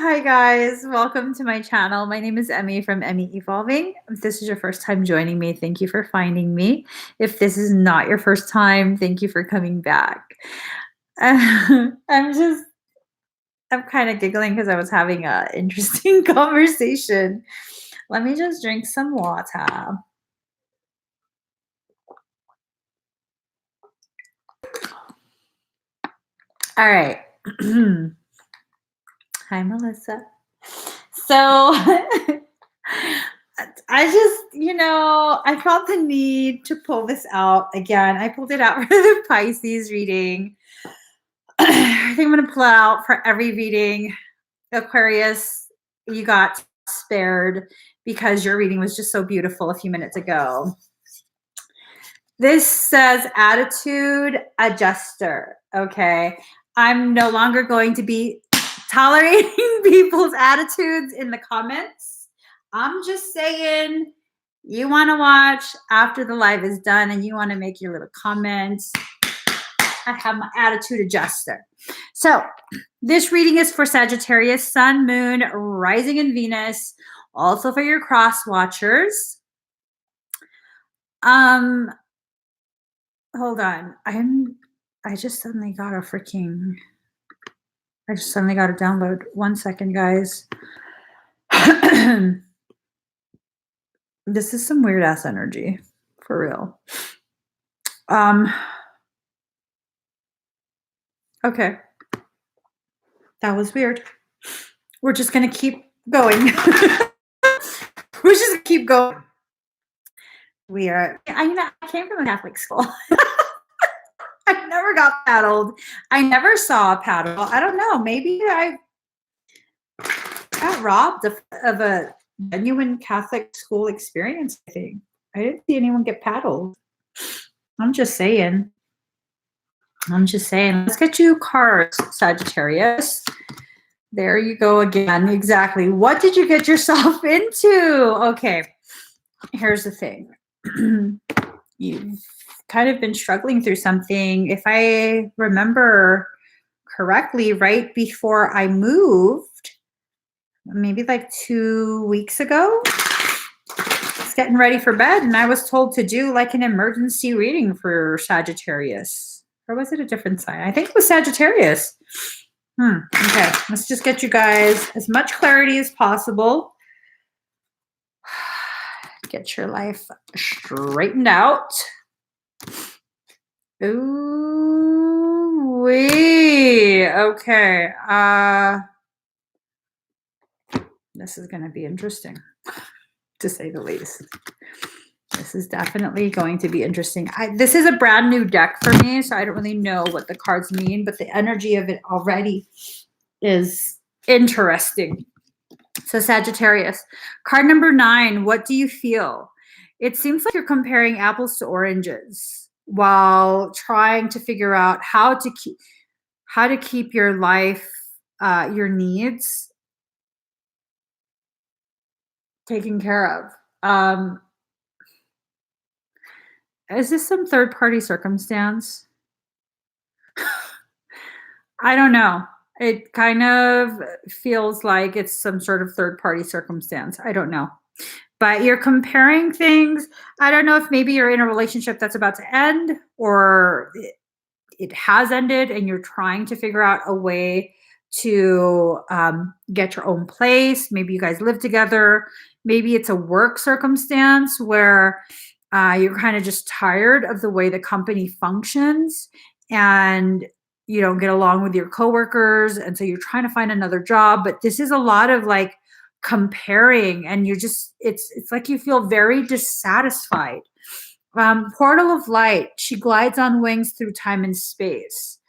Hi guys, welcome to my channel. My name is Emmy from Emmy Evolving. If this is your first time joining me, thank you for finding me. If this is not your first time, thank you for coming back. I'm kind of giggling because I was having an interesting conversation. Let me just drink some water. All right. Hi, Melissa. So I felt the need to pull this out again. I pulled it out for the Pisces reading. I think I'm going to pull it out for every reading. Aquarius, you got spared because your reading was just so beautiful a few minutes ago. This says attitude adjuster. Okay. I'm no longer going to be tolerating people's attitudes in the comments. I'm just saying, you want to watch after the live is done and you want to make your little comments. I have my attitude adjuster. So this reading is for Sagittarius, Sun, Moon, Rising, and Venus. Also for your cross watchers. Hold on. I just suddenly got a download. 1 second, guys. This is some weird ass energy, for real. Okay. That was weird. We're just gonna keep going. We're just gonna keep going. I came from a Catholic school. I never got paddled. I never saw a paddle. I don't know. Maybe I got robbed of a genuine Catholic school experience, I think. I didn't see anyone get paddled. I'm just saying. Let's get you cards, Sagittarius. There you go again. Exactly. What did you get yourself into? Okay. Here's the thing. You've kind of been struggling through something. If I remember correctly, right before I moved, maybe like 2 weeks ago, I was getting ready for bed and I was told to do like an emergency reading for Sagittarius. Or was it a different sign? I think it was Sagittarius. Okay, let's just get you guys as much clarity as possible. Get your life straightened out. Ooh wee. Okay. This is going to be interesting, to say the least. This is definitely going to be interesting. This is a brand new deck for me, so I don't really know what the cards mean, but the energy of it already is interesting. So Sagittarius, card number 9, what do you feel? It seems like you're comparing apples to oranges while trying to figure out how to keep your life, your needs taken care of. Is this some third-party circumstance? I don't know. It kind of feels like it's some sort of third-party circumstance. I don't know. But you're comparing things. I don't know if maybe you're in a relationship that's about to end or it has ended and you're trying to figure out a way to get your own place. Maybe you guys live together. Maybe it's a work circumstance where you're kind of just tired of the way the company functions and you don't get along with your coworkers. And so you're trying to find another job. But this is a lot of like comparing and it's like you feel very dissatisfied. Portal of light. She glides on wings through time and space.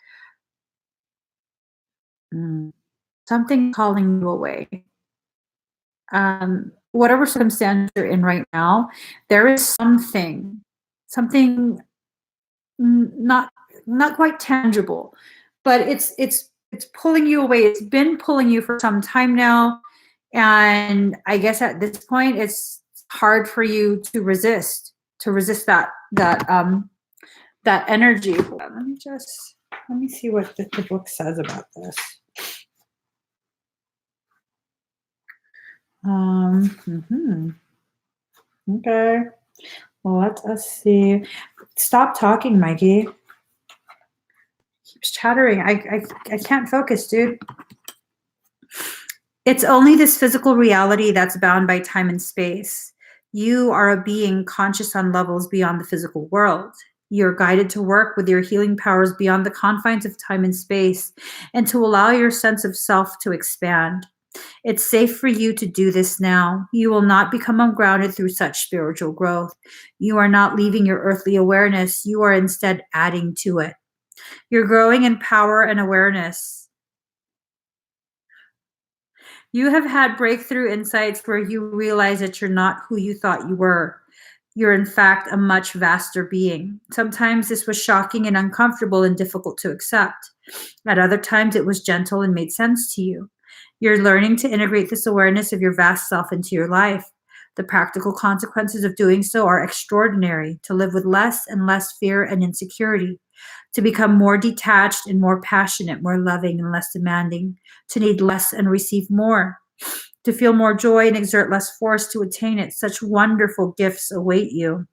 Something calling you away. Whatever circumstance you're in right now, there is something not quite tangible, but it's pulling you away. It's been pulling you for some time now, and I guess at this point, it's hard for you to resist that energy. Let me see what the book says about this. Okay. Well, let us see. Stop talking, Mikey. Keeps chattering. I can't focus, dude. It's only this physical reality that's bound by time and space. You are a being conscious on levels beyond the physical world. You're guided to work with your healing powers beyond the confines of time and space and to allow your sense of self to expand. It's safe for you to do this now. You will not become ungrounded through such spiritual growth. You are not leaving your earthly awareness. You are instead adding to it. You're growing in power and awareness. You have had breakthrough insights where you realize that you're not who you thought you were. You're, in fact, a much vaster being. Sometimes this was shocking and uncomfortable and difficult to accept. At other times, it was gentle and made sense to you. You're learning to integrate this awareness of your vast self into your life. The practical consequences of doing so are extraordinary: to live with less and less fear and insecurity, to become more detached and more passionate, more loving and less demanding, to need less and receive more, to feel more joy and exert less force to attain it. Such wonderful gifts await you.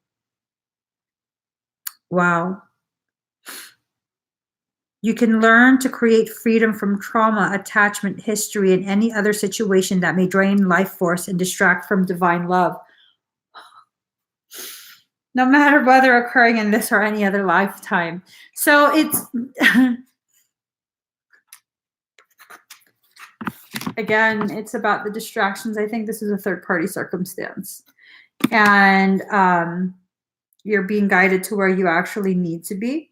Wow. You can learn to create freedom from trauma, attachment, history, and any other situation that may drain life force and distract from divine love, no matter whether occurring in this or any other lifetime. So it's, again, it's about the distractions. I think this is a third party circumstance. And you're being guided to where you actually need to be,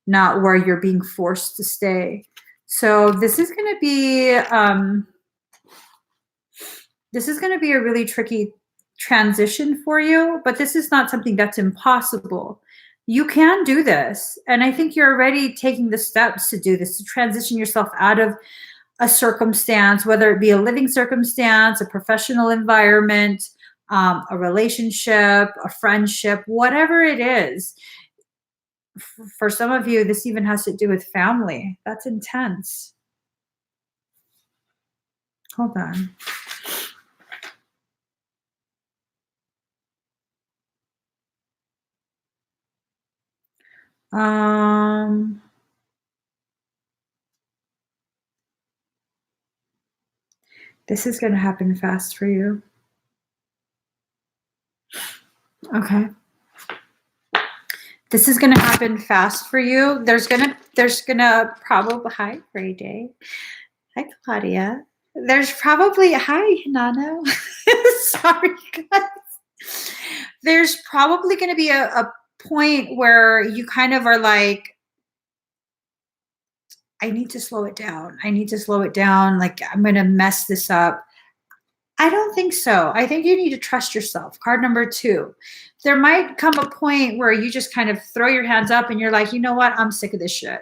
not where you're being forced to stay. So this is going to be a really tricky transition for you, but this is not something that's impossible. You can do this, and I think you're already taking the steps to do this, to transition yourself out of a circumstance, whether it be a living circumstance, a professional environment, a relationship, a friendship, whatever it is. For some of you, this even has to do with family. That's intense. Hold on. This is going to happen fast for you. Okay. This is going to happen fast for you. There's gonna probably, hi, Ray Day. Hi, Claudia. There's probably, hi, Nano. Sorry, guys. There's probably going to be a point where you kind of are like, I need to slow it down. I need to slow it down. Like, I'm going to mess this up. I don't think so. I think you need to trust yourself. Card number 2. There might come a point where you just kind of throw your hands up and you're like, you know what? I'm sick of this shit.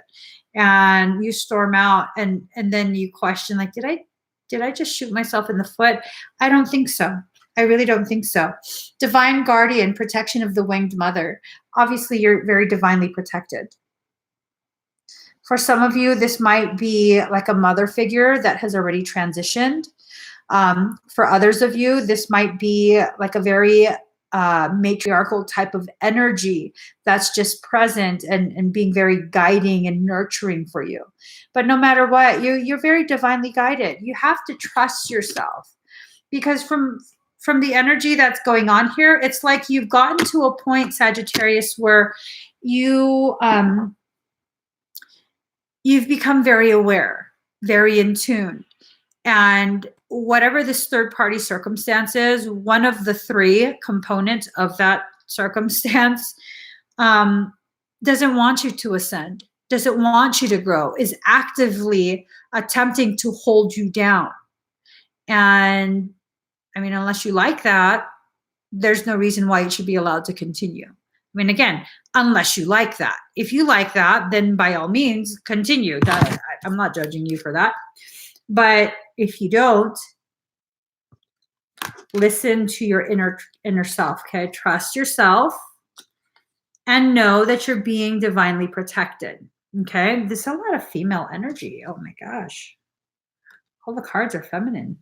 And you storm out, and then you question, like, did I just shoot myself in the foot? I don't think so. I really don't think so. Divine guardian, protection of the winged mother. Obviously, you're very divinely protected. For some of you, this might be like a mother figure that has already transitioned. For others of you, this might be like a very matriarchal type of energy that's just present and being very guiding and nurturing for you. But no matter what, you're very divinely guided. You have to trust yourself, because from the energy that's going on here, it's like you've gotten to a point, Sagittarius, where you've become very aware, very in tune. And whatever this third party circumstance is, one of the 3 components of that circumstance doesn't want you to ascend, doesn't want you to grow, is actively attempting to hold you down. And I mean, unless you like that, there's no reason why it should be allowed to continue. I mean, again, unless you like that. If you like that, then by all means, continue. I'm not judging you for that. But if you don't, listen to your inner self, okay? Trust yourself and know that you're being divinely protected, okay? There's a lot of female energy. Oh my gosh. All the cards are feminine.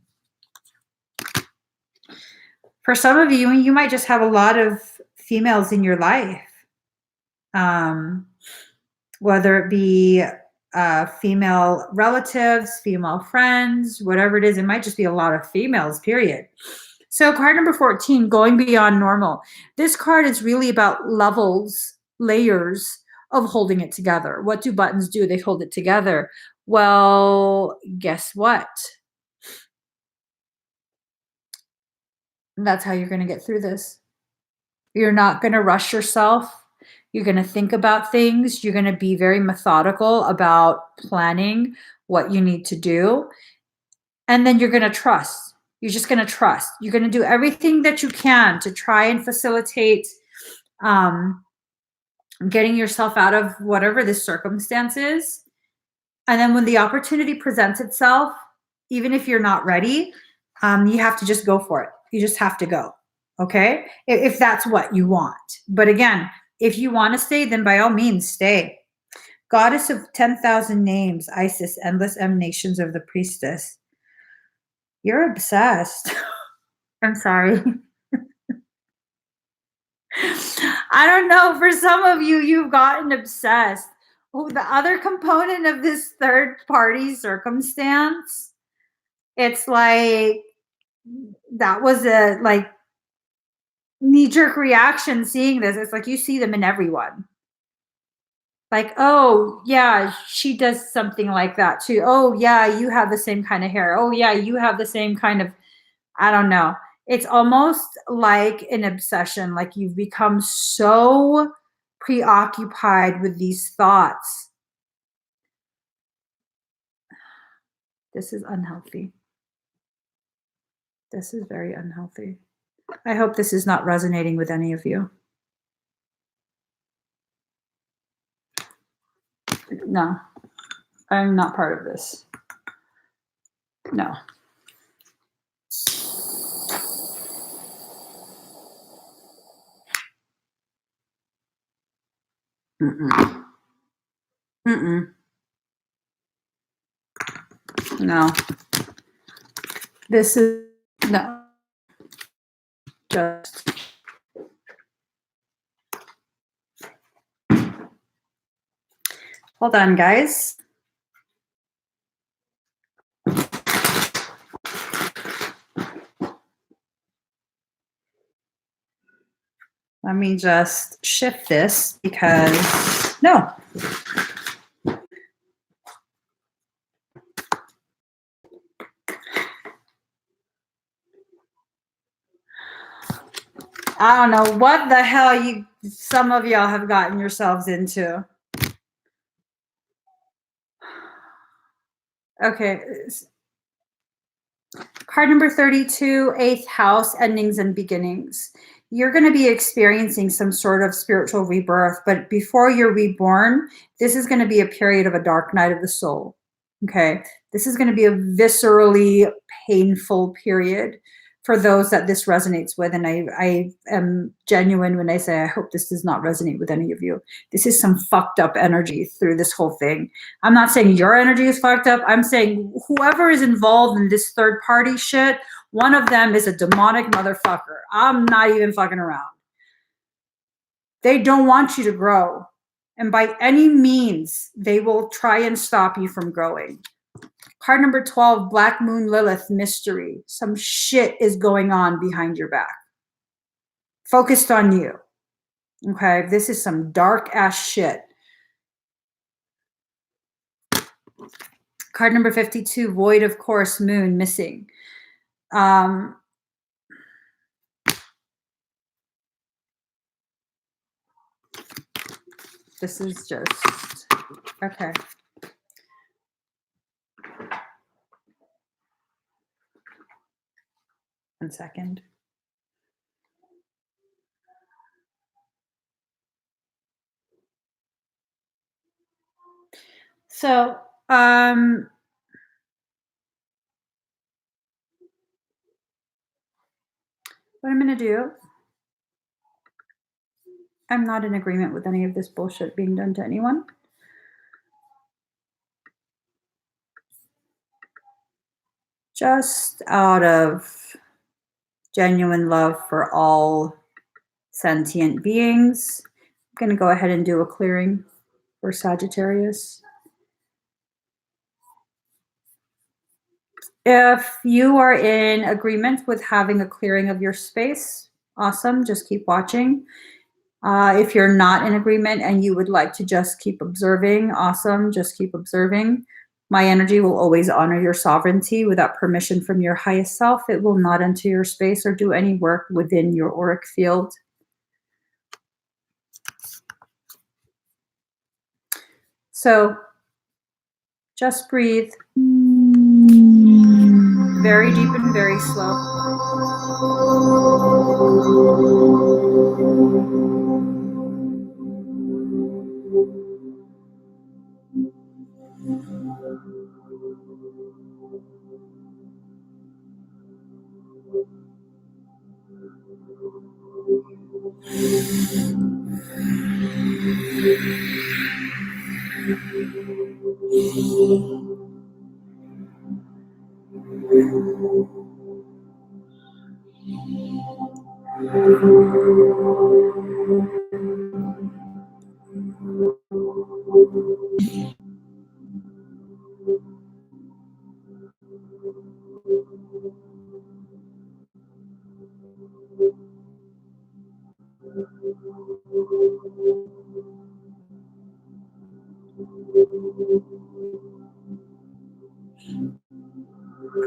For some of you, you might just have a lot of females in your life. Whether it be female relatives, female friends, whatever it is, it might just be a lot of females, period. So card number 14, going beyond normal. This card is really about levels, layers of holding it together. What do buttons do? They hold it together. Well, guess what? That's how you're going to get through this. You're not going to rush yourself. You're going to think about things. You're going to be very methodical about planning what you need to do. And then you're going to trust. You're just going to trust. You're going to do everything that you can to try and facilitate getting yourself out of whatever this circumstance is. And then when the opportunity presents itself, even if you're not ready, you have to just go for it. You just have to go. Okay? If that's what you want. But again, if you want to stay, then by all means, stay. Goddess of 10,000 names, Isis, endless emanations of the priestess. You're obsessed. I'm sorry. I don't know. For some of you, you've gotten obsessed. Oh, the other component of this third party circumstance, it's like that was a like knee-jerk reaction seeing this. It's like you see them in everyone. Like, oh, yeah, she does something like that too. Oh, yeah, you have the same kind of hair. Oh, yeah, you have the same kind of, I don't know. It's almost like an obsession. Like you've become so preoccupied with these thoughts. This is unhealthy. This is very unhealthy. I hope this is not resonating with any of you. No, I'm not part of this. No. Mm-mm. Mm-mm. No. This is, no. Just. Hold on, guys. Let me just shift this because, no. I don't know what the hell some of y'all have gotten yourselves into. Okay. Card number 32, 8th house, endings and beginnings. You're going to be experiencing some sort of spiritual rebirth, but before you're reborn, this is going to be a period of a dark night of the soul. Okay. This is going to be a viscerally painful period for those that this resonates with. And I am genuine when I say, I hope this does not resonate with any of you. This is some fucked up energy through this whole thing. I'm not saying your energy is fucked up. I'm saying whoever is involved in this third party shit, one of them is a demonic motherfucker. I'm not even fucking around. They don't want you to grow. And by any means, they will try and stop you from growing. Card number 12, Black Moon Lilith, mystery. Some shit is going on behind your back. Focused on you. Okay, this is some dark ass shit. Card number 52, Void of Course, Moon, missing. This is just, okay. One second. So, what I'm going to do, I'm not in agreement with any of this bullshit being done to anyone. Just out of genuine love for all sentient beings. I'm going to go ahead and do a clearing for Sagittarius. If you are in agreement with having a clearing of your space, awesome, just keep watching. If you're not in agreement and you would like to just keep observing, awesome, just keep observing. My energy will always honor your sovereignty. Without permission from your highest self, it will not enter your space or do any work within your auric field. So just breathe. Very deep and very slow.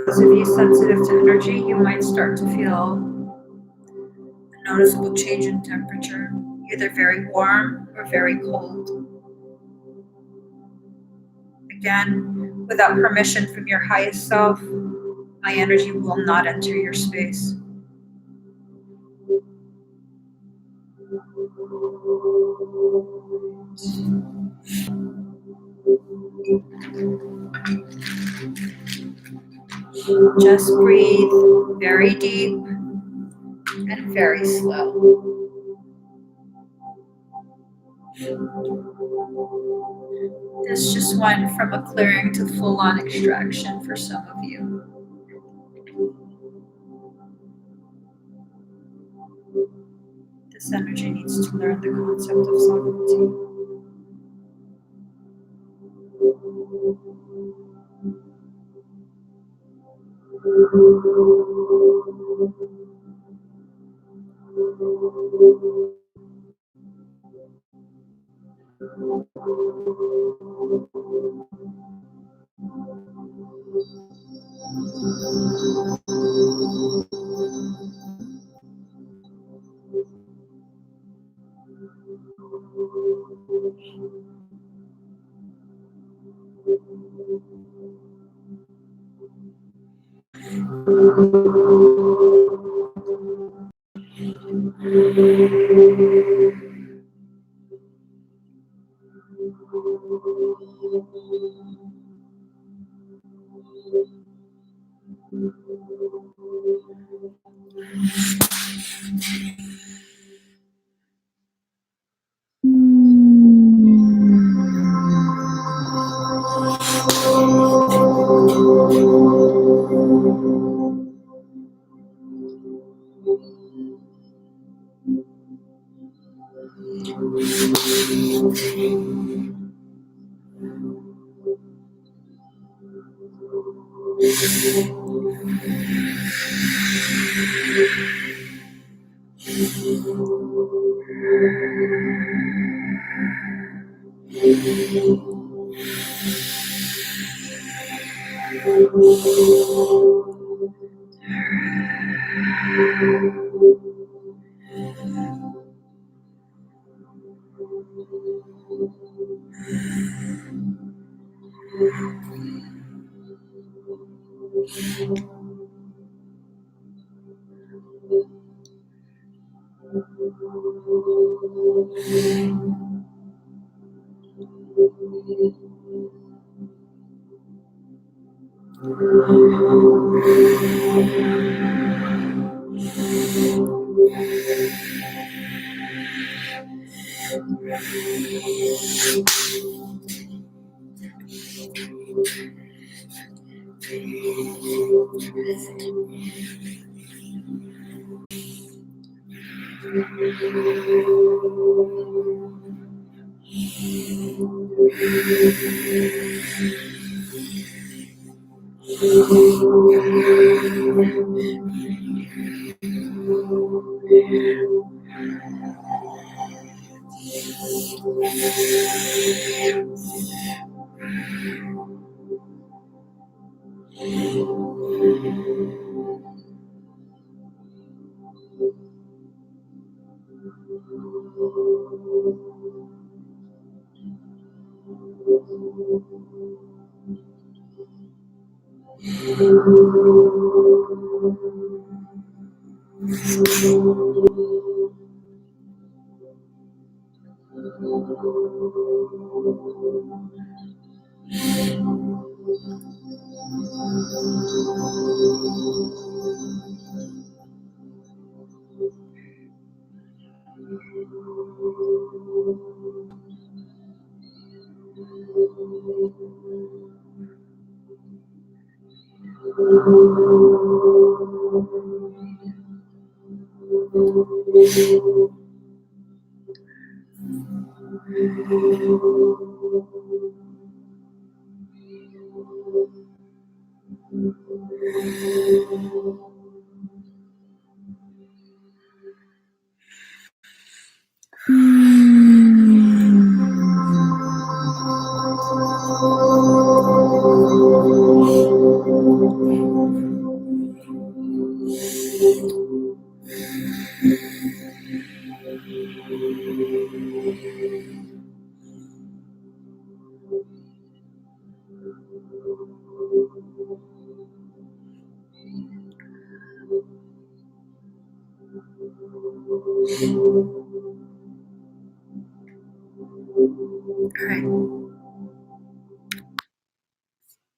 Those of you sensitive to energy, you might start to feel a noticeable change in temperature, either very warm or very cold. Again, without permission from your highest self, my energy will not enter your space. Just breathe very deep and very slow. This just went from a clearing to full-on extraction for some of you. This energy needs to learn the concept of sovereignty.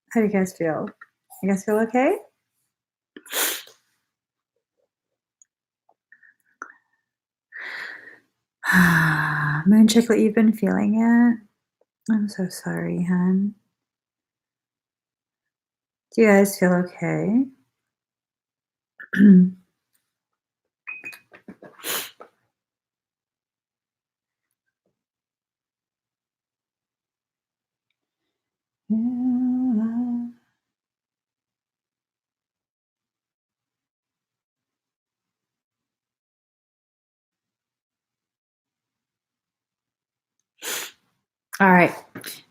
How do you guys feel? You guys feel okay? Moon Chicklet, you've been feeling it? I'm so sorry, hon. Do you guys feel okay? Yeah. All right.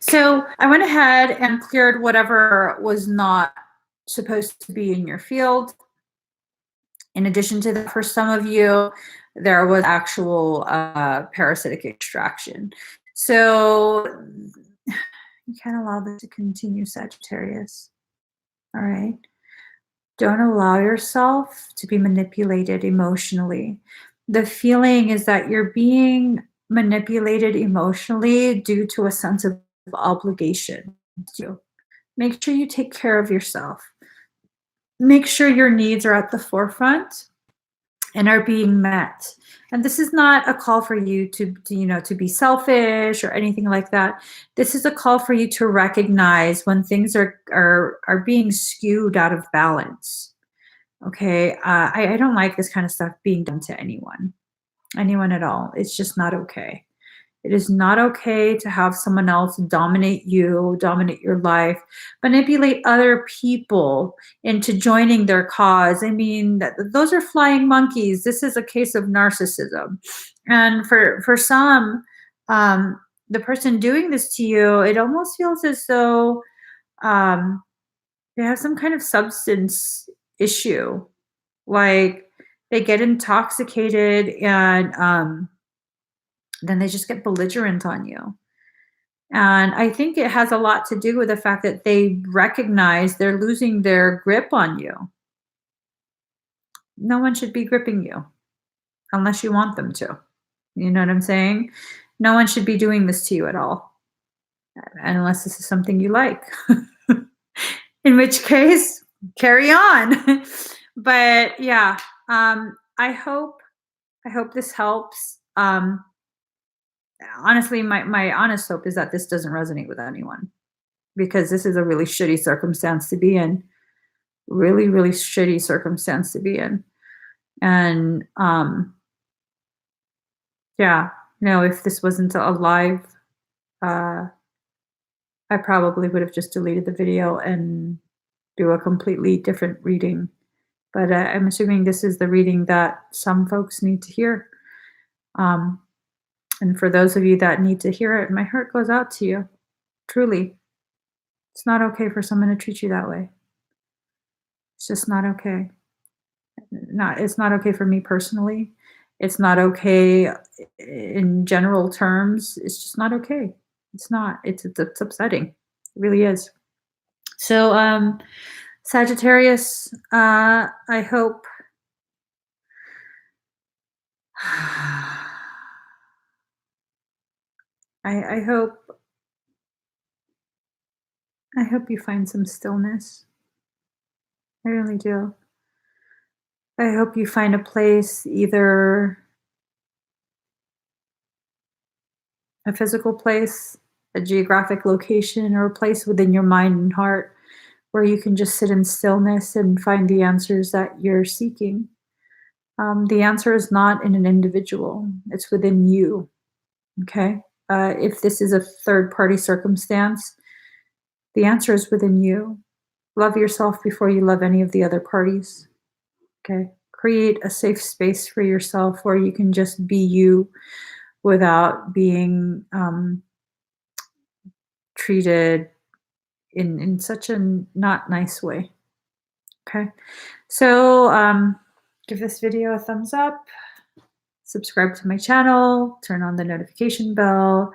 So I went ahead and cleared whatever was not supposed to be in your field. In addition to that, for some of you, there was actual parasitic extraction. So you can't allow this to continue, Sagittarius. All right. Don't allow yourself to be manipulated emotionally. The feeling is that you're being manipulated emotionally due to a sense of obligation. Make sure you take care of yourself. Make sure your needs are at the forefront and are being met. And this is not a call for you to be selfish or anything like that. This is a call for you to recognize when things are being skewed out of balance. Okay, I don't like this kind of stuff being done to anyone at all. It's just not okay. It is not okay to have someone else dominate you, dominate your life, manipulate other people into joining their cause. I mean, those are flying monkeys. This is a case of narcissism. And for some, the person doing this to you, it almost feels as though they have some kind of substance issue. Like they get intoxicated and then they just get belligerent on you. And I think it has a lot to do with the fact that they recognize they're losing their grip on you. No one should be gripping you unless you want them to. You know what I'm saying? No one should be doing this to you at all, unless this is something you like. In which case, carry on. But yeah, I hope this helps. Honestly, my honest hope is that this doesn't resonate with anyone, because this is a really shitty circumstance to be in. Really, really shitty circumstance to be in. And Yeah. No, if this wasn't a live, uh, I probably would have just deleted the video and do a completely different reading. But I'm assuming this is the reading that some folks need to hear. Um, and for those of you that need to hear it, my heart goes out to you. Truly, it's not okay for someone to treat you that way. It's just not okay. It's not okay for me personally. It's not okay in general terms. It's just not okay. It's not. It's upsetting. It really is. So, Sagittarius, I hope I hope you find some stillness. I really do. I hope you find a place, either a physical place, a geographic location, or a place within your mind and heart where you can just sit in stillness and find the answers that you're seeking. The answer is not in an individual, it's within you. Okay. If this is a third party circumstance, the answer is within you. Love yourself before you love any of the other parties. Okay. Create a safe space for yourself where you can just be you without being treated in such a not nice way. Okay. So give this video a thumbs up, subscribe to my channel, turn on the notification bell.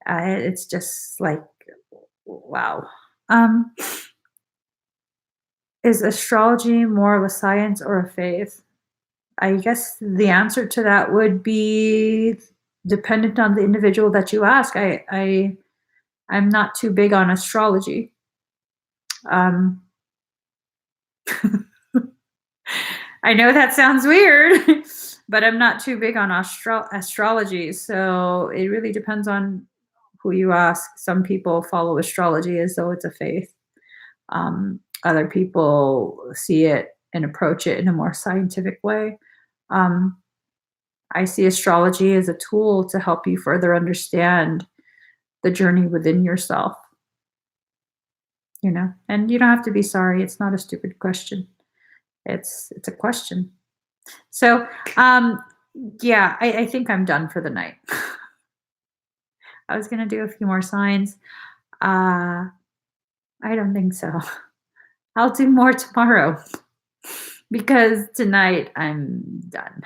It's just like, wow. Is astrology more of a science or a faith? I guess the answer to that would be dependent on the individual that you ask. I'm not too big on astrology. Um, I know that sounds weird, but I'm not too big on astrology. So it really depends on who you ask. Some people follow astrology as though it's a faith. Other people see it and approach it in a more scientific way. I see astrology as a tool to help you further understand the journey within yourself, and you don't have to be sorry. It's not a stupid question. It's a question. So, yeah, I think I'm done for the night. I was gonna do a few more signs. I don't think so. I'll do more tomorrow because tonight I'm done.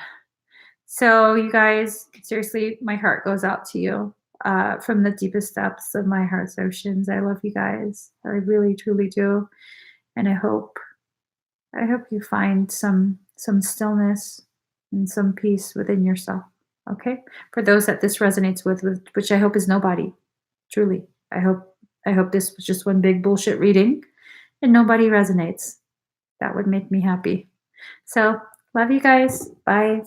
So, you guys, seriously, my heart goes out to you from the deepest depths of my heart's oceans. I love you guys. I really, truly do, and I hope you find some stillness and some peace within yourself. Okay, for those that this resonates with which I hope is nobody. Truly, I hope this was just one big bullshit reading, and nobody resonates. That would make me happy. So, love you guys. Bye.